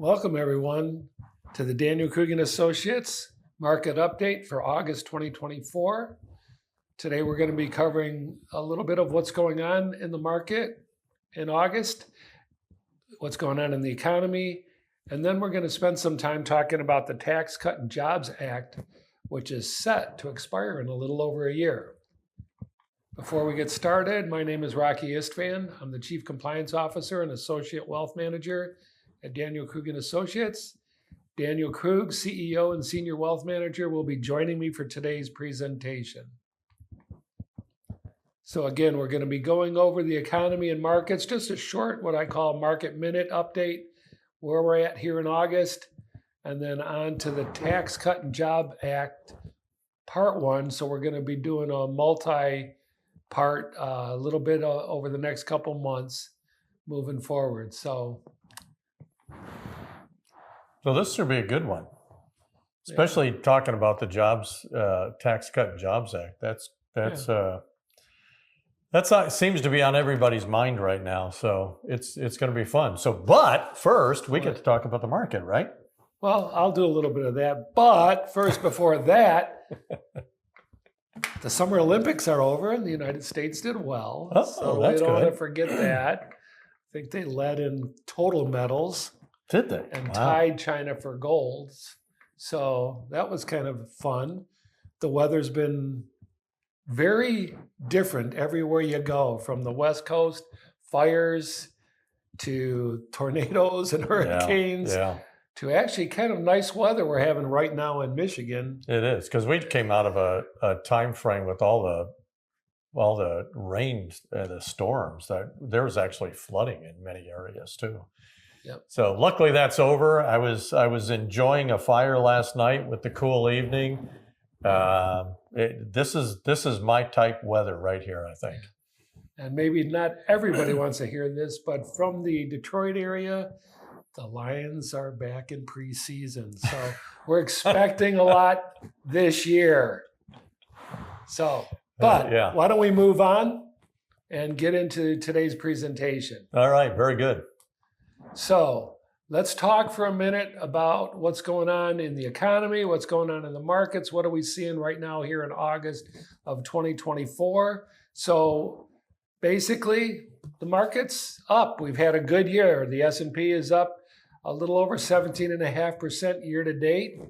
Welcome, everyone, to the Daniel Krug and Associates market update for August 2024. Today, we're going to be covering a little bit of what's going on in the market in August, what's going on in the economy, and then we're going to spend some time talking about the Tax Cut and Jobs Act, which is set to expire in a little over a year. Before we get started, my name is Rocky Istvan. I'm the Chief Compliance Officer and Associate Wealth Manager at Daniel Krug and Associates. Daniel Krug, CEO and Senior Wealth Manager, will be joining me for today's presentation. So again, we're going to be going over the economy and markets, just a short, what I call market minute update, where we're at here in August, and then on to the Tax Cut and Job Act, part one. So we're going to be doing a multi-part, a little bit over the next couple months moving forward. So this should be a good one, especially talking about the jobs, Tax Cut and Jobs Act. That seems to be on everybody's mind right now. So it's going to be fun. So, but first we get to talk about the market, right? Well, I'll do a little bit of that. But first, before that, the Summer Olympics are over and the United States did well. So that's we don't good. want to forget that. I think they led in total medals. Did they? And tied China for golds. So that was kind of fun. The weather's been very different everywhere you go, from the West Coast, fires to tornadoes and hurricanes to actually kind of nice weather we're having right now in Michigan. It is, because we came out of a time frame with all the rain and the storms that there was actually flooding in many areas too. Yep. So luckily that's over. I was enjoying a fire last night with the cool evening. This is my type weather right here, I think. And maybe not everybody wants to hear this, but from the Detroit area, the Lions are back in preseason. So we're expecting a lot this year. So, but why don't we move on and get into today's presentation? All right, very good. So let's talk for a minute about what's going on in the economy, what's going on in the markets. What are we seeing right now here in August of 2024? So basically, the market's up. We've had a good year. The S&P is up a little over 17.5% year to date.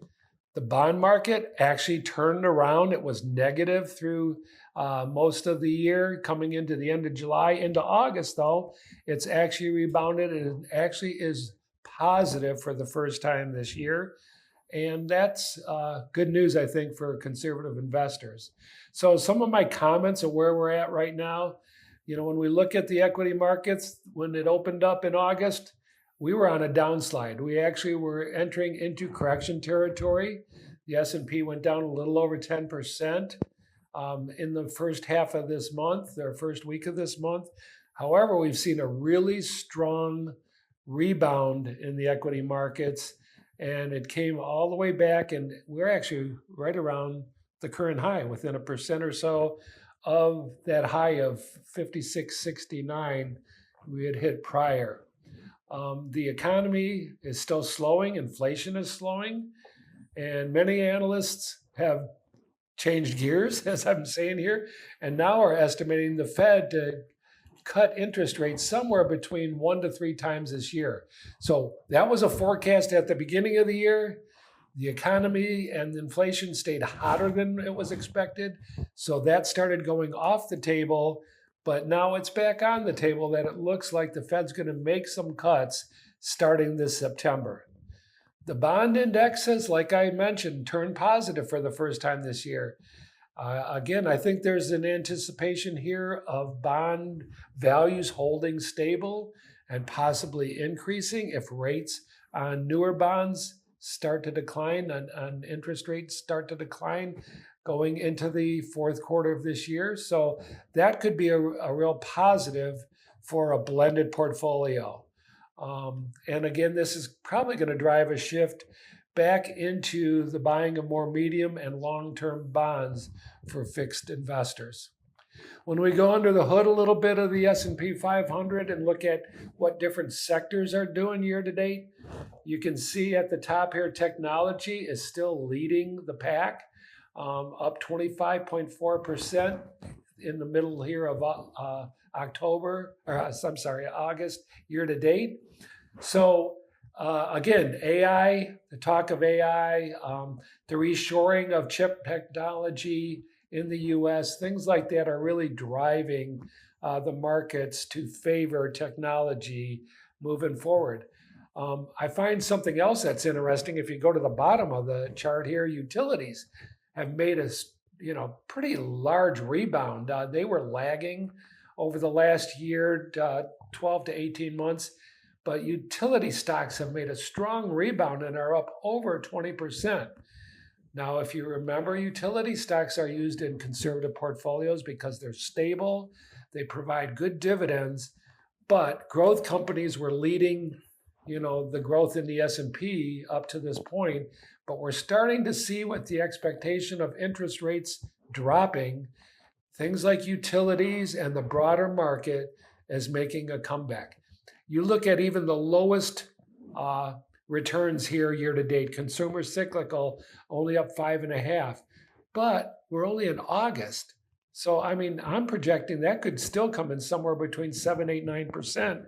The bond market actually turned around. It was negative through most of the year, coming into the end of July. Into August, though, it's actually rebounded and it actually is positive for the first time this year. And that's good news, I think, for conservative investors. So some of my comments of where we're at right now, when we look at the equity markets, when it opened up in August, we were on a downslide. We actually were entering into correction territory. The S&P went down a little over 10% in the first half of this month, or first week of this month. However, we've seen a really strong rebound in the equity markets, and it came all the way back, and we're actually right around the current high, within 1% or so of that high of 56.69 we had hit prior. The economy is still slowing, inflation is slowing, and many analysts have changed gears, as I'm saying here, and now are estimating the Fed to cut interest rates somewhere between 1 to 3 times this year. So that was a forecast at the beginning of the year. The economy and the inflation stayed hotter than it was expected, so that started going off the table. But now it's back on the table that it looks like the Fed's going to make some cuts starting this September. The bond indexes, like I mentioned, turned positive for the first time this year. Again, I think there's an anticipation here of bond values holding stable and possibly increasing if rates on newer bonds start to decline, and interest rates start to decline going into the fourth quarter of this year. So that could be a real positive for a blended portfolio. And again, this is probably going to drive a shift back into the buying of more medium and long-term bonds for fixed investors. When we go under the hood a little bit of the S&P 500 and look at what different sectors are doing year to date, you can see at the top here, technology is still leading the pack, up 25.4% in the middle here of August year to date. So again, AI, the talk of AI, the reshoring of chip technology in the US, things like that are really driving the markets to favor technology moving forward. I find something else that's interesting. If you go to the bottom of the chart here, utilities have made a pretty large rebound. They were lagging over the last year, 12 to 18 months, but utility stocks have made a strong rebound and are up over 20%. Now, if you remember, utility stocks are used in conservative portfolios because they're stable, they provide good dividends, but growth companies were leading, the growth in the S&P up to this point, but we're starting to see with the expectation of interest rates dropping, things like utilities and the broader market is making a comeback. You look at even the lowest returns here year to date, consumer cyclical only up 5.5, but we're only in August. So, I'm projecting that could still come in somewhere between 7, 8, 9%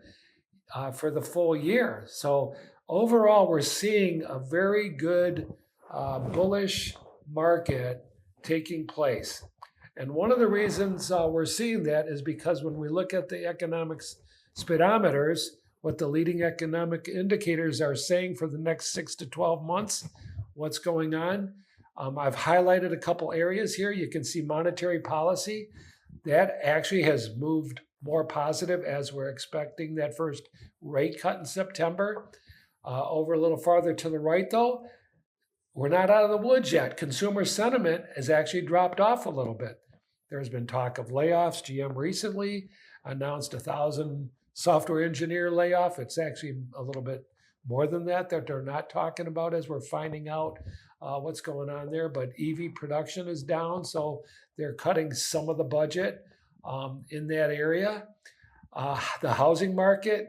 for the full year. So overall, we're seeing a very good bullish market taking place. And one of the reasons we're seeing that is because when we look at the economics speedometers, what the leading economic indicators are saying for the next 6 to 12 months, what's going on. I've highlighted a couple areas here. You can see monetary policy. That actually has moved more positive as we're expecting that first rate cut in September. Over a little farther to the right, though, we're not out of the woods yet. Consumer sentiment has actually dropped off a little bit. There's been talk of layoffs. GM recently announced 1,000 software engineer layoff. It's actually a little bit more than that they're not talking about as we're finding out what's going on there. But EV production is down, so they're cutting some of the budget in that area. The housing market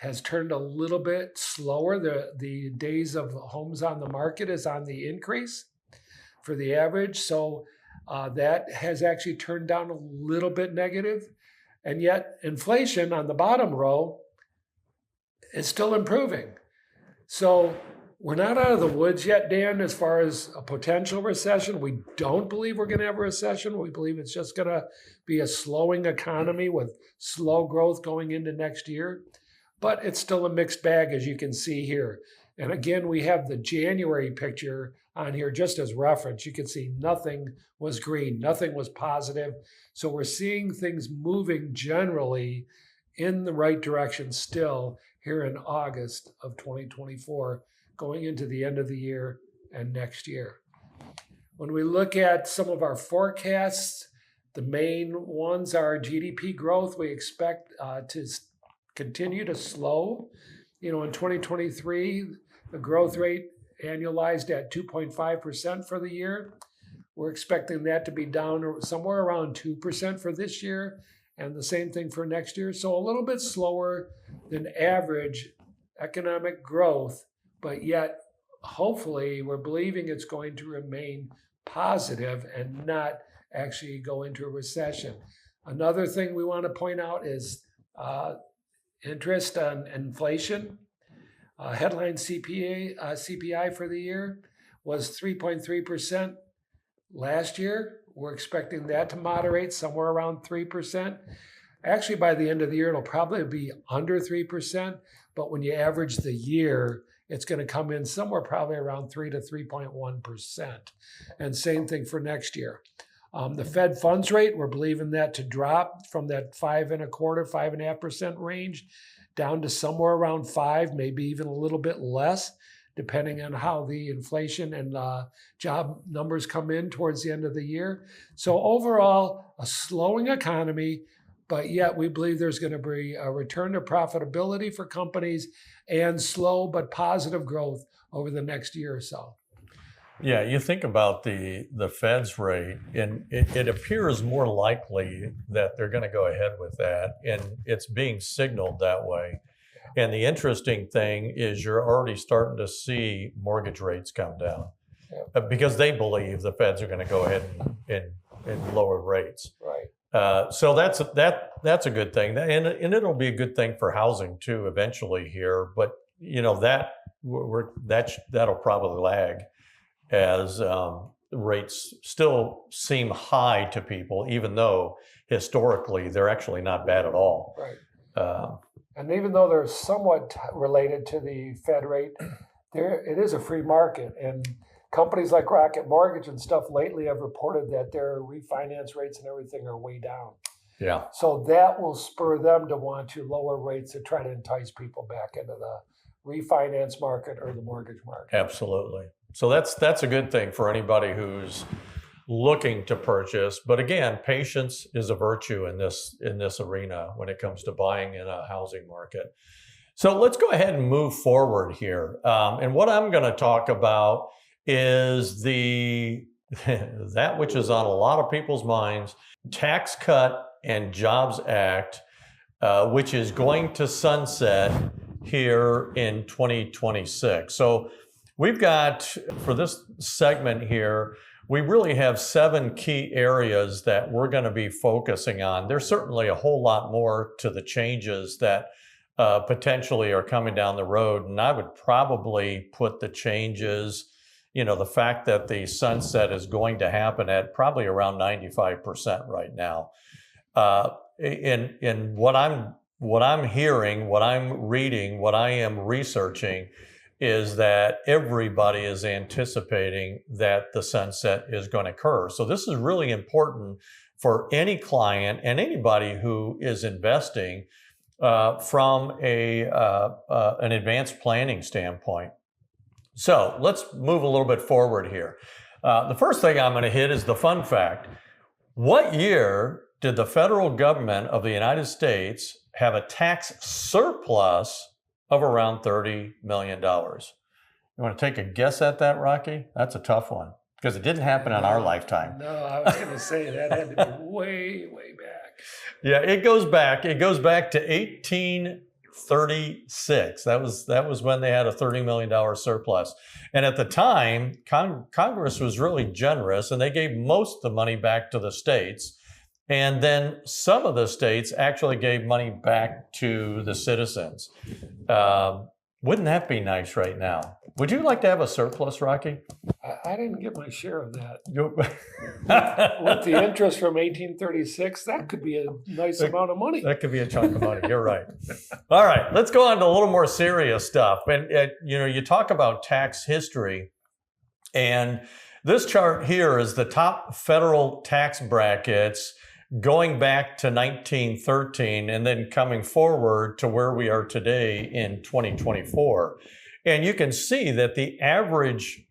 has turned a little bit slower. The days of homes on the market is on the increase for the average. So that has actually turned down a little bit negative. And yet inflation on the bottom row is still improving. So we're not out of the woods yet, Dan, as far as a potential recession. We don't believe we're going to have a recession. We believe it's just going to be a slowing economy with slow growth going into next year. But it's still a mixed bag, as you can see here. And again, we have the January picture on here just as reference. You can see nothing was green, nothing was positive. So we're seeing things moving generally in the right direction still here in August of 2024, going into the end of the year and next year. When we look at some of our forecasts, the main ones are GDP growth. We expect to continue to slow. In 2023, the growth rate annualized at 2.5% for the year. We're expecting that to be down somewhere around 2% for this year, and the same thing for next year. So a little bit slower than average economic growth, but yet hopefully we're believing it's going to remain positive and not actually go into a recession. Another thing we want to point out is interest on inflation. Headline CPI for the year was 3.3% last year. We're expecting that to moderate somewhere around 3%. Actually, by the end of the year, it'll probably be under 3%. But when you average the year, it's going to come in somewhere probably around 3 to 3.1%. And same thing for next year. The Fed funds rate, we're believing that to drop from that 5.25%, 5.5% range down to somewhere around 5%, maybe even a little bit less, depending on how the inflation and job numbers come in towards the end of the year. So overall, a slowing economy, but yet we believe there's going to be a return to profitability for companies and slow but positive growth over the next year or so. Yeah, you think about the Fed's rate, and it appears more likely that they're going to go ahead with that, and it's being signaled that way. And the interesting thing is you're already starting to see mortgage rates come down because they believe the Feds are going to go ahead and lower rates. Right. So that's a good thing, and it'll be a good thing for housing too eventually here. But that'll probably lag as rates still seem high to people, even though historically they're actually not bad at all. Right. And even though they're somewhat related to the Fed rate, it is a free market. And companies like Rocket Mortgage and stuff lately have reported that their refinance rates and everything are way down. Yeah. So that will spur them to want to lower rates to try to entice people back into the refinance market or the mortgage market. Absolutely. So that's a good thing for anybody who's looking to purchase. But again, patience is a virtue in this arena when it comes to buying in a housing market. So let's go ahead and move forward here. And what I'm going to talk about is that which is on a lot of people's minds, Tax Cut and Jobs Act, which is going to sunset here in 2026. So we've got, for this segment here, we really have 7 key areas that we're going to be focusing on. There's certainly a whole lot more to the changes that potentially are coming down the road. And I would probably put the changes, the fact that the sunset is going to happen at probably around 95% right now. In what I'm hearing, what I'm reading, what I am researching is that everybody is anticipating that the sunset is going to occur. So this is really important for any client and anybody who is investing from an advanced planning standpoint. So let's move a little bit forward here. The first thing I'm going to hit is the fun fact. What year did the federal government of the United States have a tax surplus of around $30 million? You want to take a guess at that, Rocky? That's a tough one because it didn't happen in our lifetime. No, I was going to say that had to be way, way back. Yeah, it goes back. It goes back to 1836. That was when they had a $30 million surplus. And at the time, Congress was really generous, and they gave most of the money back to the states. And then some of the states actually gave money back to the citizens. Wouldn't that be nice right now? Would you like to have a surplus, Rocky? I didn't get my share of that. With With the interest from 1836, that could be a nice amount of money. That could be a chunk of money. You're right. All right, let's go on to a little more serious stuff. And you talk about tax history, and this chart here is the top federal tax brackets going back to 1913 and then coming forward to where we are today in 2024. And you can see that the average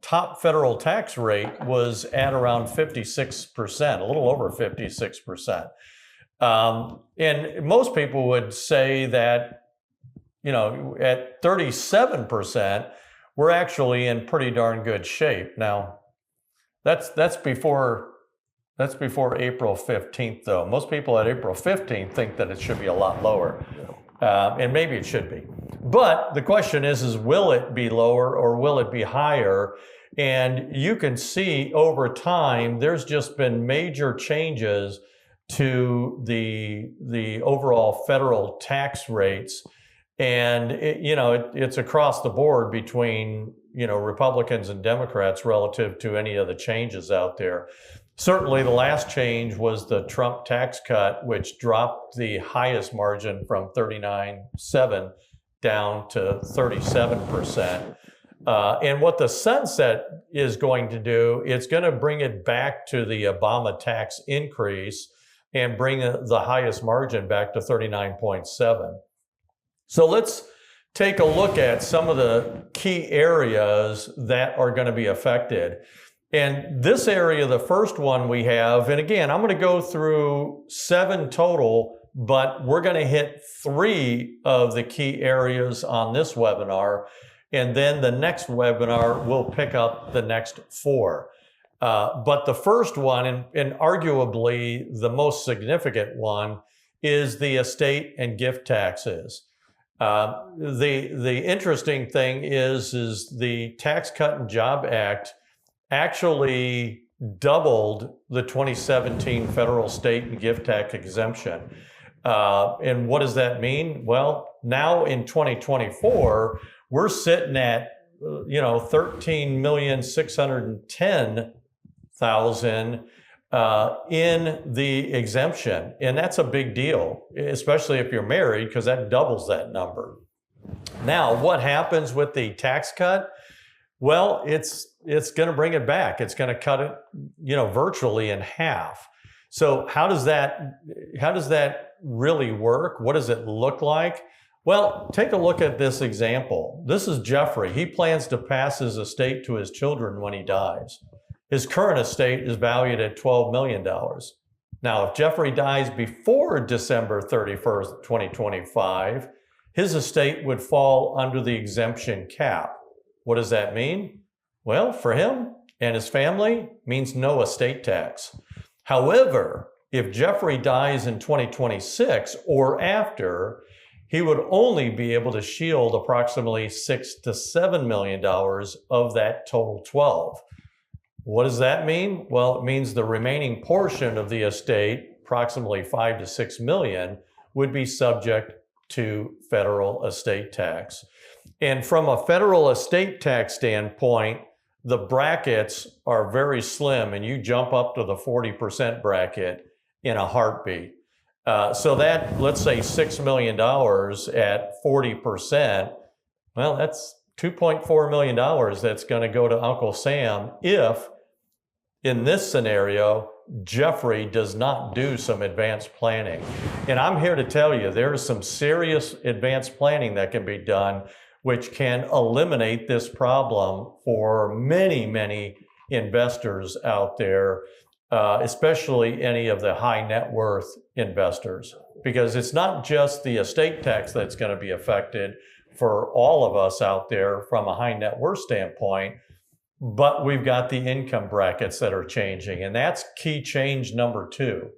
top federal tax rate was at around 56%, a little over 56%. And most people would say that, at 37%, we're actually in pretty darn good shape. Now, that's before April 15th, though. Most people at April 15th think that it should be a lot lower, and maybe it should be. But the question is will it be lower or will it be higher? And you can see over time, there's just been major changes to the overall federal tax rates. And it's across the board between Republicans and Democrats relative to any of the changes out there. Certainly the last change was the Trump tax cut, which dropped the highest margin from 39.7 down to 37%. And what the sunset is going to do, it's going to bring it back to the Obama tax increase and bring the highest margin back to 39.7. So let's take a look at some of the key areas that are going to be affected. And this area, the first one we have, and again, I'm going to go through 7 total, but we're going to hit 3 of the key areas on this webinar. And then the next webinar will pick up the next 4. But the first one, and arguably the most significant one, is the estate and gift taxes. The interesting thing is the Tax Cut and Job Act actually doubled the 2017 federal, state, and gift tax exemption. And what does that mean? Well, now in 2024, we're sitting at 13,610,000 in the exemption, and that's a big deal, especially if you're married, because that doubles that number. Now, what happens with the tax cut? Well, it's going to bring it back. It's going to cut it, virtually in half. So how does that really work? What does it look like? Well, take a look at this example. This is Jeffrey. He plans to pass his estate to his children when he dies. His current estate is valued at $12 million. Now, if Jeffrey dies before December 31st, 2025, his estate would fall under the exemption cap. What does that mean? Well, for him and his family, means no estate tax. However, if Jeffrey dies in 2026 or after, he would only be able to shield approximately $6 to $7 million of that total 12. What does that mean? Well, it means the remaining portion of the estate, approximately $5 to $6 million, would be subject to federal estate tax. And from a federal estate tax standpoint, the brackets are very slim, and you jump up to the 40% bracket in a heartbeat. So that, let's say $6 million at 40%, well, that's $2.4 million that's going to go to Uncle Sam if, in this scenario, Jeffrey does not do some advanced planning. And I'm here to tell you, there is some serious advanced planning that can be done, which can eliminate this problem for many, many investors out there, especially any of the high net worth investors, because it's not just the estate tax that's going to be affected for all of us out there from a high net worth standpoint, but we've got the income brackets that are changing, and that's key change number 2.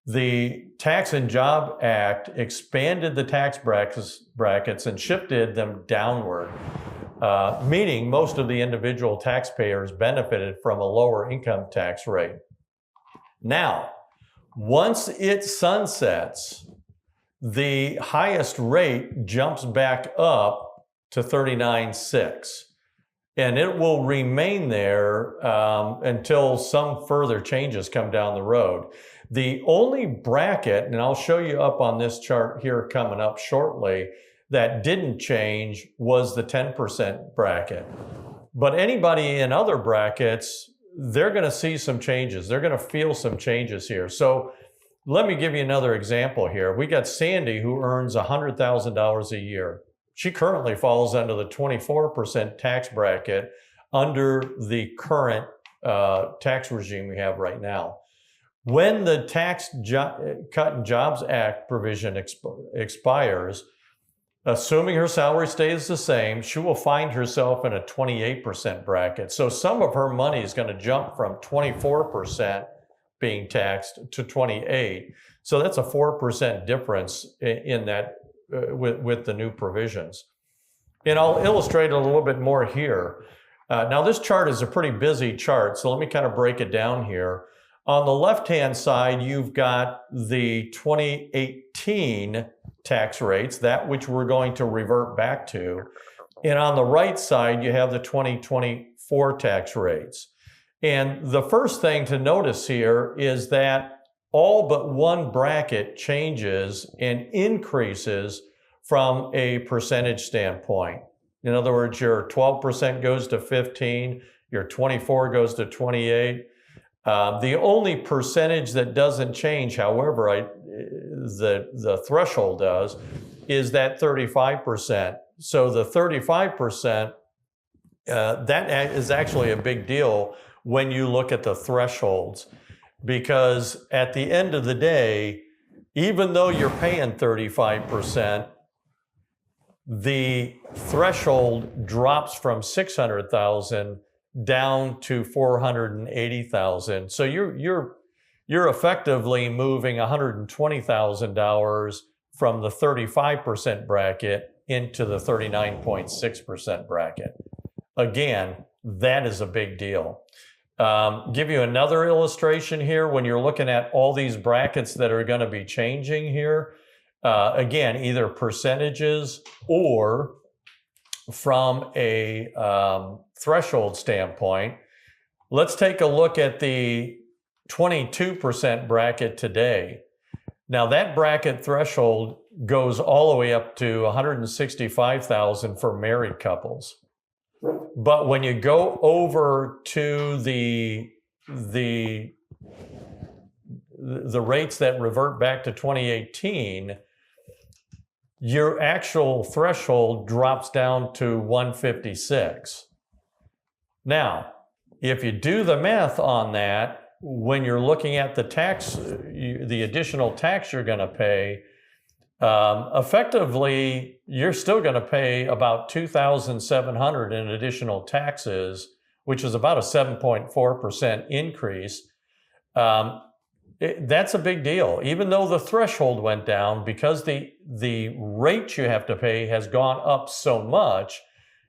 The Tax and Job Act expanded the tax brackets and shifted them downward, meaning most of the individual taxpayers benefited from a lower income tax rate. Now, once it sunsets, the highest rate jumps back up to 39.6. And it will remain there until some further changes come down the road. The only bracket, and I'll show you up on this chart here coming up shortly, that didn't change was the 10% bracket. But anybody in other brackets, they're going to see some changes. They're going to feel some changes here. So let me give you another example here. We got Sandy, who earns $100,000 a year. She currently falls under the 24% tax bracket under the current tax regime we have right now. When the Tax Cut and Jobs Act provision expires, assuming her salary stays the same, she will find herself in a 28% bracket. So some of her money is going to jump from 24% being taxed to 28%. So that's a 4% difference in that with the new provisions. And I'll illustrate a little bit more here. Now this chart is a pretty busy chart, so let me kind of break it down here. On the left-hand side, you've got the 2018 tax rates, that which we're going to revert back to. And on the right side, you have the 2024 tax rates. And the first thing to notice here is that all but one bracket changes and increases from a percentage standpoint. In other words, your 12% goes to 15, your 24 goes to 28. The only percentage that doesn't change, however, the threshold does, is that 35%. So the 35%, that is actually a big deal when you look at the thresholds, because at the end of the day, even though you're paying 35%, the threshold drops from 600,000 down to 480,000. So you're effectively moving $120,000 from the 35% bracket into the 39.6% bracket. Again, that is a big deal. Give you another illustration here when you're looking at all these brackets that are going to be changing here. Again, either percentages or from a threshold standpoint. Let's take a look at the 22% bracket today. Now that bracket threshold goes all the way up to 165,000 for married couples. But when you go over to the rates that revert back to 2018, your actual threshold drops down to 156. Now, if you do the math on that, when you're looking at the tax, the additional tax you're going to pay, effectively, you're still going to pay about $2,700 in additional taxes, which is about a 7.4% increase. That's a big deal. Even though the threshold went down, because the rate you have to pay has gone up so much,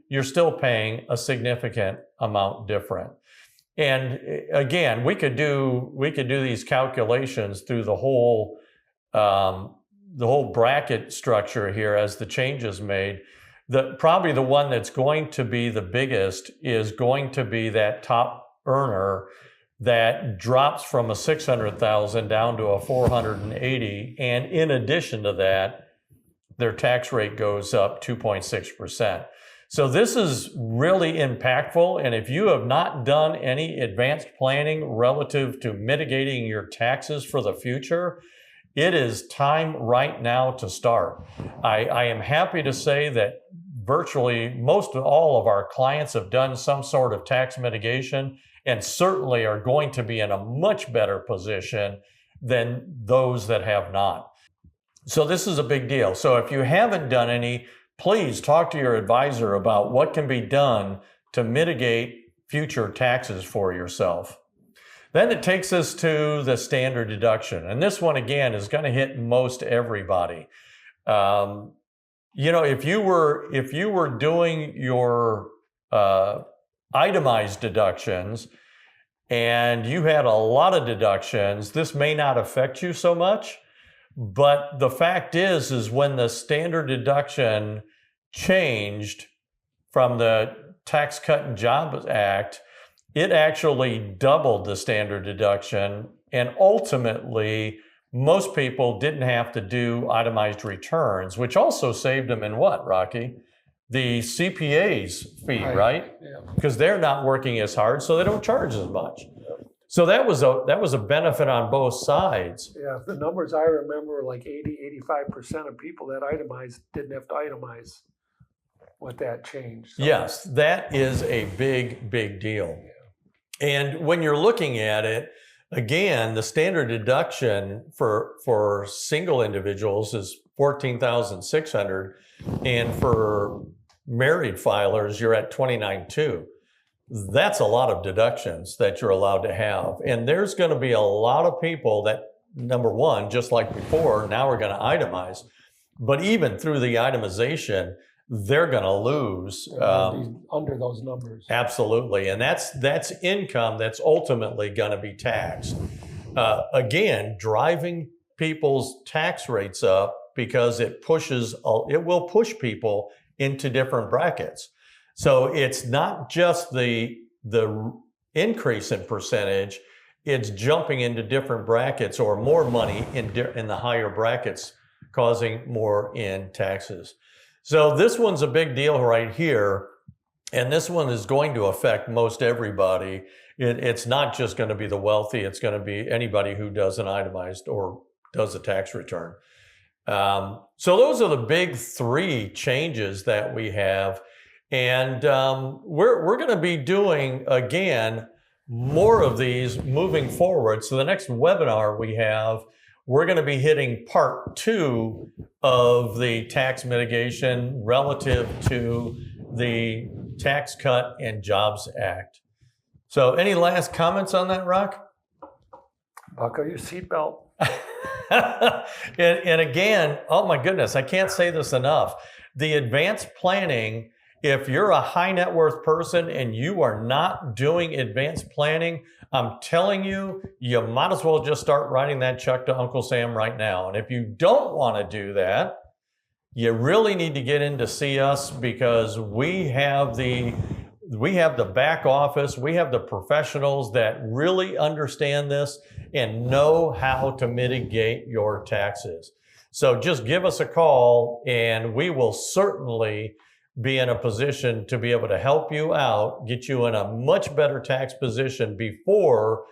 you're still paying a significant amount different. And again, we could do these calculations through the whole bracket structure here as the changes made. Probably the one that's going to be the biggest is going to be that top earner that drops from a 600,000 down to a 480, and in addition to that, their tax rate goes up 2.6%. So this is really impactful, and if you have not done any advanced planning relative to mitigating your taxes for the future, it is time right now to start. I am happy to say that virtually most of all of our clients have done some sort of tax mitigation and certainly are going to be in a much better position than those that have not. So this is a big deal. So if you haven't done any, please talk to your advisor about what can be done to mitigate future taxes for yourself. Then it takes us to the standard deduction. And this one, again, is going to hit most everybody. If you were doing your itemized deductions and you had a lot of deductions, this may not affect you so much. But the fact is when the standard deduction changed from the Tax Cut and Jobs Act, it actually doubled the standard deduction, and ultimately most people didn't have to do itemized returns, which also saved them in what, Rocky? The CPA's fee, right? Because they're not working as hard, so they don't charge as much. So that was a benefit on both sides. Yeah, the numbers I remember, like 85% of people that itemized didn't have to itemize with that change. So yes, that is a big, big deal. Yeah. And when you're looking at it, again, the standard deduction for single individuals is $14,600, and for married filers, you're at $29,200. That's a lot of deductions that you're allowed to have. And there's going to be a lot of people that, number one, just like before, now we're going to itemize. But even through the itemization, they're going to lose under those numbers. Absolutely. And that's income that's ultimately going to be taxed. Again, driving people's tax rates up because it will push people into different brackets. So it's not just the increase in percentage, it's jumping into different brackets or more money in the higher brackets, causing more in taxes. So this one's a big deal right here, and this one is going to affect most everybody. It's not just going to be the wealthy, it's going to be anybody who does an itemized or does a tax return. So those are the big three changes that we have. And we're going to be doing, again, more of these moving forward. So the next webinar we have, we're going to be hitting part 2 of the tax mitigation relative to the Tax Cut and Jobs Act. So any last comments on that, Rock? Buckle your seatbelt. and again, oh my goodness, I can't say this enough. The advanced planning, if you're a high net worth person and you are not doing advanced planning, I'm telling you, you might as well just start writing that check to Uncle Sam right now. And if you don't want to do that, you really need to get in to see us, because we have the back office, we have the professionals that really understand this and know how to mitigate your taxes. So just give us a call and we will certainly be in a position to be able to help you out, get you in a much better tax position before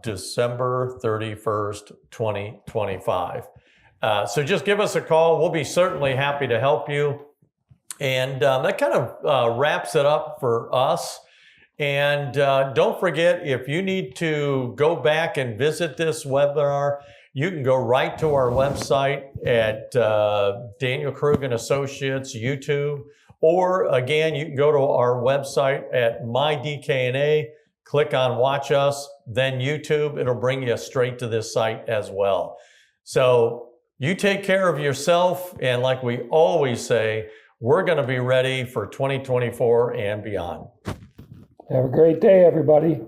December 31st, 2025. So just give us a call. We'll be certainly happy to help you. And that kind of wraps it up for us. And don't forget, if you need to go back and visit this webinar, you can go right to our website at Daniel Krug and Associates YouTube, or again, you can go to our website at MyDKNA, click on Watch Us, then YouTube. It'll bring you straight to this site as well. So you take care of yourself, and like we always say, we're going to be ready for 2024 and beyond. Have a great day, everybody.